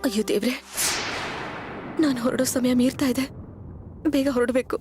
ಅಯ್ಯೋ ದೇವ್ರೆ, ನಾನು ಹೊರಡೋ ಸಮಯ ಮೀರ್ತಾ ಇದೆ. ಬೇಗ ಹೊರಡಬೇಕು.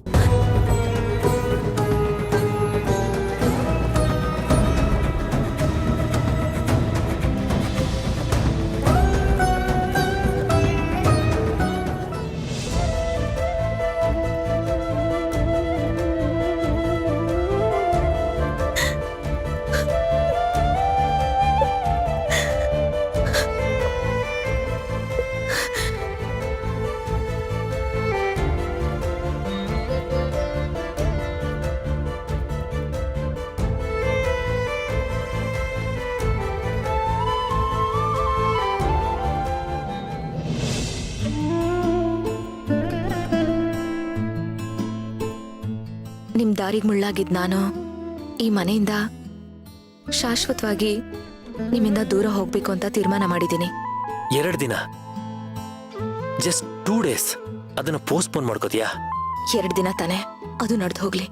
ನಿಮ್ ದಾರಿಗೆ ಮುಳ್ಳಾಗಿದ್ ನಾನು ಈ ಮನೆಯಿಂದ ಶಾಶ್ವತವಾಗಿ ನಿಮ್ಮಿಂದ ದೂರ ಹೋಗ್ಬೇಕು ಅಂತ ತೀರ್ಮಾನ ಮಾಡಿದ್ದೀನಿ. 2 ದಿನ, ಜಸ್ಟ್ 2 days, ಅದನ್ನ ಪೋಸ್ಟ್ಪೋನ್ ಮಾಡ್ಕೋತೀಯಾ? 2 ದಿನ ತಾನೆ, ಅದು ನಡೆದು ಹೋಗ್ಲಿ.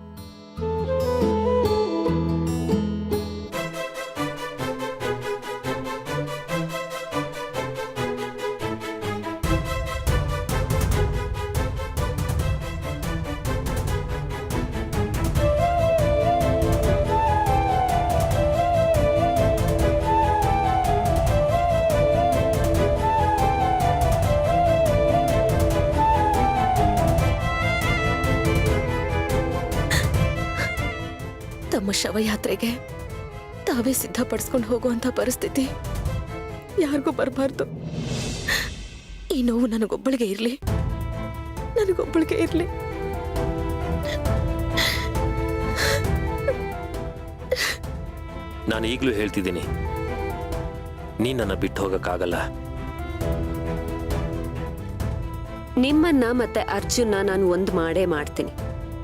ತಮ್ಮ ಶವಯಾತ್ರೆಗೆ ತಾವೇ ಸಿದ್ಧಪಡಿಸ್ಕೊಂಡು ಹೋಗುವಂತ ಪರಿಸ್ಥಿತಿ ಯಾರಿಗೂ ಬರಬಾರ್ದು. ಈ ನೋವು ನನಗೊಬ್ಬಳಿಗೆ ಇರ್ಲಿ. ನಾನು ಈಗಲೂ ಹೇಳ್ತಿದ್ದೀನಿ, ನೀ ನನ್ನ ಬಿಟ್ಟು ಹೋಗಕ್ಕಾಗಲ್ಲ. ನಿಮ್ಮನ್ನ ಮತ್ತೆ ಅರ್ಜುನ್ನ ನಾನು ಒಂದು ಮಾಡೇ ಮಾಡ್ತೀನಿ.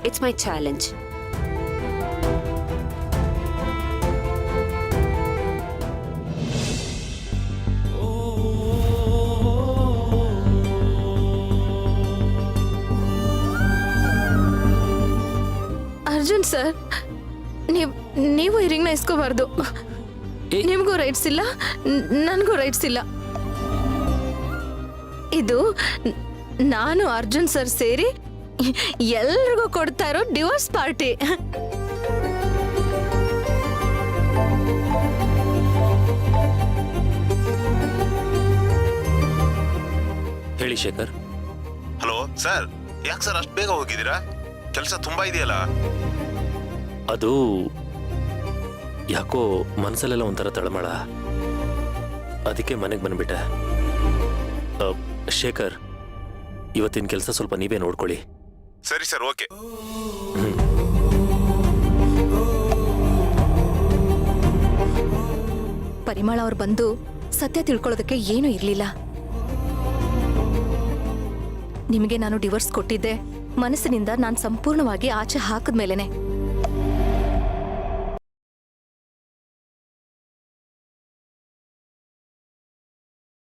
It's my challenge. Arjun sir, ನೀವು ಈ ರಿಂಗ್ನ ಇಸ್ಕೋಬಾರ್ದು. ನಿಮಗೂ ರೈಟ್ಸ್ ಇಲ್ಲ, ನನಗೂ ರೈಟ್ಸ್ ಇಲ್ಲ. ಇದು ನಾನು ಅರ್ಜುನ್ ಸರ್ ಸೇರಿ ಎಲ್ರಿಗೂ ಕೊಡ್ತಾ ಇರೋ ಡಿವೋರ್ಸ್ ಪಾರ್ಟಿ. ಹೇಳಿ ಶೇಖರ್. ಹಲೋ ಸರ್, ಯಾಕೆ ಸರ್ ಅಷ್ಟು ಬೇಗ ಹೋಗಿದ್ದೀರಾ? ಕೆಲಸ ತುಂಬಾ ಇದೆಯಲ್ಲ. ಅದು ಯಾಕೋ ಮನಸ್ಸಲ್ಲೆಲ್ಲ ಒಂಥರ ತಳಮಳ, ಅದಕ್ಕೆ ಮನೆಗೆ ಬಂದ್ಬಿಟ್ಟೆ. ಶೇಖರ್, ಇವತ್ತಿನ ಕೆಲಸ ಸ್ವಲ್ಪ ನೀವೇ ನೋಡ್ಕೊಳ್ಳಿ. ಸರಿ ಸರ್, ಓಕೆ. ಪರಿಮಳ ಅವ್ರು ಬಂದು ಸತ್ಯ ತಿಳ್ಕೊಳ್ಳೋದಕ್ಕೆ ಏನೂ ಇರ್ಲಿಲ್ಲ. ನಿಮಗೆ ನಾನು ಡಿವೋರ್ಸ್ ಕೊಟ್ಟಿದ್ದೆ ಮನಸ್ಸಿನಿಂದ ನಾನು ಸಂಪೂರ್ಣವಾಗಿ ಆಚೆ ಹಾಕಿದ್ಮೇಲೆನೆ.